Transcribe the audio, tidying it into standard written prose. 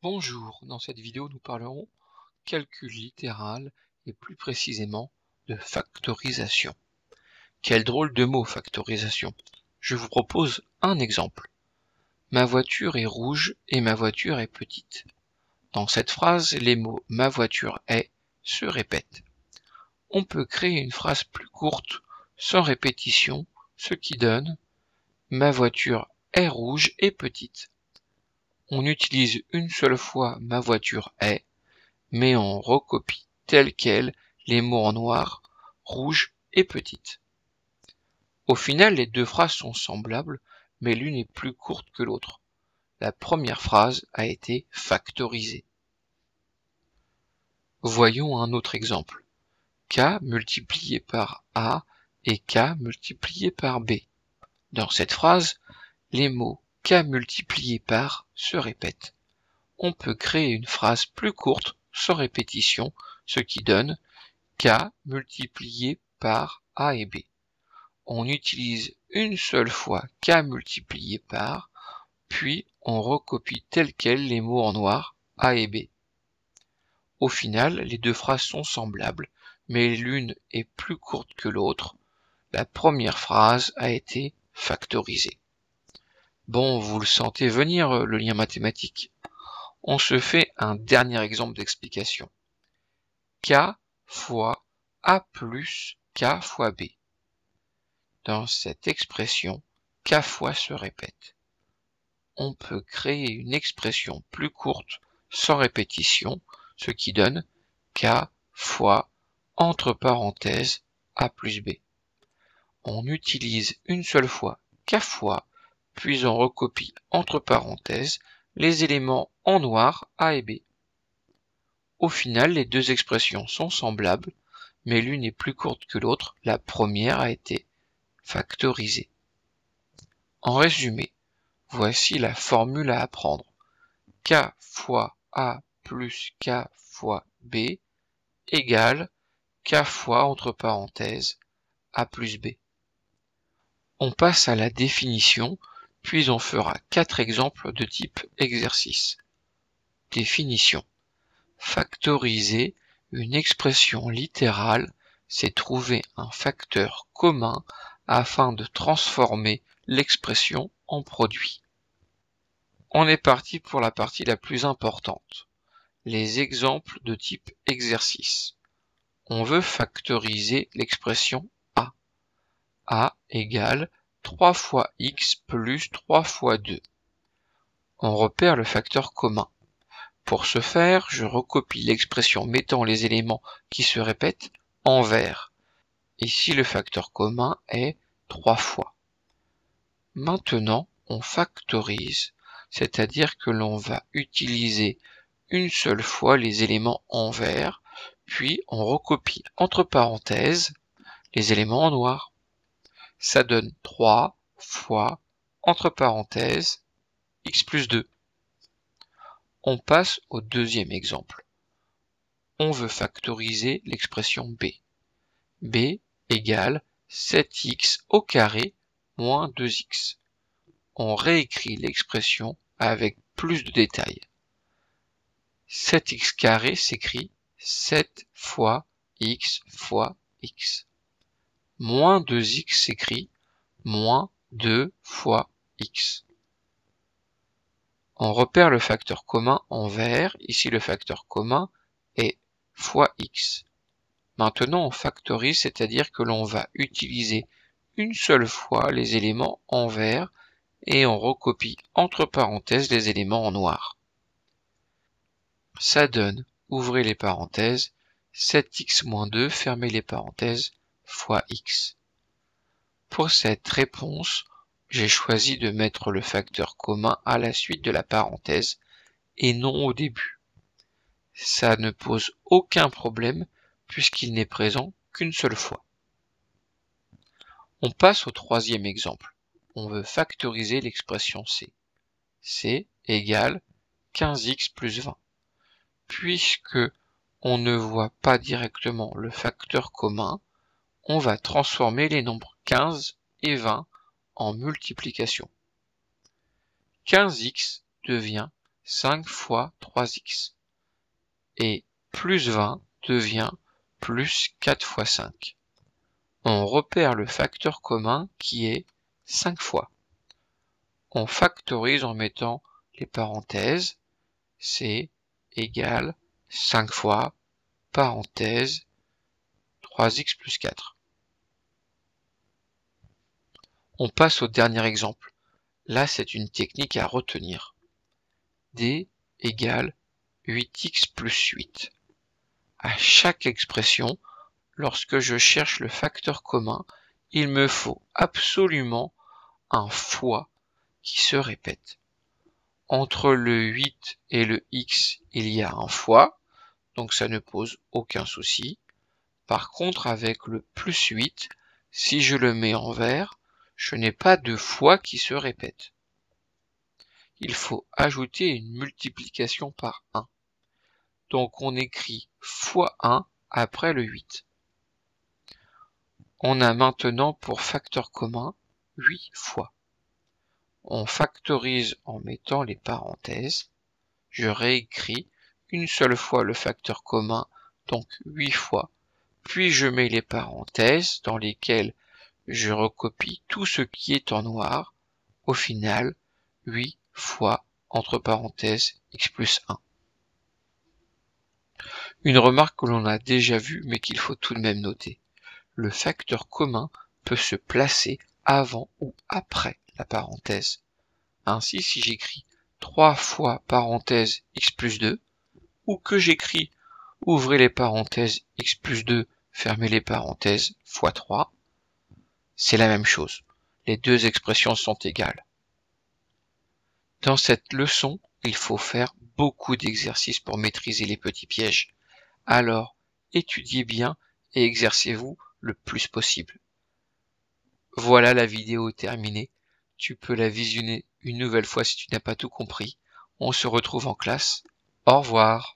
Bonjour, dans cette vidéo nous parlerons calcul littéral et plus précisément de factorisation. Quel drôle de mot factorisation. Je vous propose un exemple. Ma voiture est rouge et ma voiture est petite. Dans cette phrase, les mots ma voiture est se répètent. On peut créer une phrase plus courte sans répétition, ce qui donne ma voiture est rouge et petite. On utilise une seule fois ma voiture est, mais on recopie tel quel les mots en noir, rouge et petite. Au final, les deux phrases sont semblables, mais l'une est plus courte que l'autre. La première phrase a été factorisée. Voyons un autre exemple. K multiplié par A et K multiplié par B. Dans cette phrase, les mots K multiplié par se répètent. On peut créer une phrase plus courte sans répétition, ce qui donne K multiplié par A et B. On utilise une seule fois K multiplié par, puis on recopie tel quel les mots en noir A et B. Au final, les deux phrases sont semblables, mais l'une est plus courte que l'autre. La première phrase a été factorisée. Bon, vous le sentez venir, le lien mathématique. On se fait un dernier exemple d'explication. K fois A plus K fois B. Dans cette expression, K fois se répète. On peut créer une expression plus courte sans répétition, ce qui donne K fois entre parenthèses A plus B. On utilise une seule fois K fois, puis on recopie entre parenthèses les éléments en noir A et B. Au final, les deux expressions sont semblables, mais l'une est plus courte que l'autre. La première a été factorisée. En résumé, voici la formule à apprendre. K fois A plus K fois B égale K fois entre parenthèses A plus B. On passe à la définition, puis on fera 4 exemples de type exercice. Définition. Factoriser une expression littérale, c'est trouver un facteur commun afin de transformer l'expression en produit. On est parti pour la partie la plus importante, les exemples de type exercice. On veut factoriser l'expression A. A égale 3 fois x plus 3 fois 2. On repère le facteur commun. Pour ce faire, je recopie l'expression mettant les éléments qui se répètent en vert. Ici, le facteur commun est 3 fois. Maintenant, on factorise, c'est-à-dire que l'on va utiliser une seule fois les éléments en vert, puis on recopie entre parenthèses les éléments en noir. Ça donne 3 fois, entre parenthèses, x plus 2. On passe au deuxième exemple. On veut factoriser l'expression b. b égale 7x au carré moins 2x. On réécrit l'expression avec plus de détails. 7x carré s'écrit 7 fois x. Moins 2x s'écrit moins 2 fois x. On repère le facteur commun en vert. Ici, le facteur commun est fois x. Maintenant, on factorise, c'est-à-dire que l'on va utiliser une seule fois les éléments en vert et on recopie entre parenthèses les éléments en noir. Ça donne, ouvrez les parenthèses, 7x moins 2, fermez les parenthèses, fois x. Pour cette réponse, j'ai choisi de mettre le facteur commun à la suite de la parenthèse et non au début. Ça ne pose aucun problème puisqu'il n'est présent qu'une seule fois. On passe au troisième exemple. On veut factoriser l'expression c. c égale 15x plus 20. Puisque on ne voit pas directement le facteur commun, on va transformer les nombres 15 et 20 en multiplication. 15x devient 5 fois 3x. Et plus 20 devient plus 4 fois 5. On repère le facteur commun qui est 5 fois. On factorise en mettant les parenthèses. C'est égal 5 fois, parenthèse, 3x plus 4. On passe au dernier exemple. Là, c'est une technique à retenir. D égale 8x plus 8. À chaque expression, lorsque je cherche le facteur commun, il me faut absolument un fois qui se répète. Entre le 8 et le x, il y a un fois, donc ça ne pose aucun souci. Par contre, avec le plus 8, si je le mets en vert, je n'ai pas de fois qui se répète. Il faut ajouter une multiplication par 1. Donc on écrit fois 1 après le 8. On a maintenant pour facteur commun 8 fois. On factorise en mettant les parenthèses. Je réécris une seule fois le facteur commun, donc 8 fois, puis je mets les parenthèses dans lesquelles je recopie tout ce qui est en noir. Au final, 8 fois, entre parenthèses, x plus 1. Une remarque que l'on a déjà vue, mais qu'il faut tout de même noter. Le facteur commun peut se placer avant ou après la parenthèse. Ainsi, si j'écris 3 fois parenthèse x plus 2, ou que j'écris ouvrez les parenthèses x plus 2, fermez les parenthèses fois 3, c'est la même chose. Les deux expressions sont égales. Dans cette leçon, il faut faire beaucoup d'exercices pour maîtriser les petits pièges. Alors, étudiez bien et exercez-vous le plus possible. Voilà, la vidéo est terminée. Tu peux la visionner une nouvelle fois si tu n'as pas tout compris. On se retrouve en classe. Au revoir.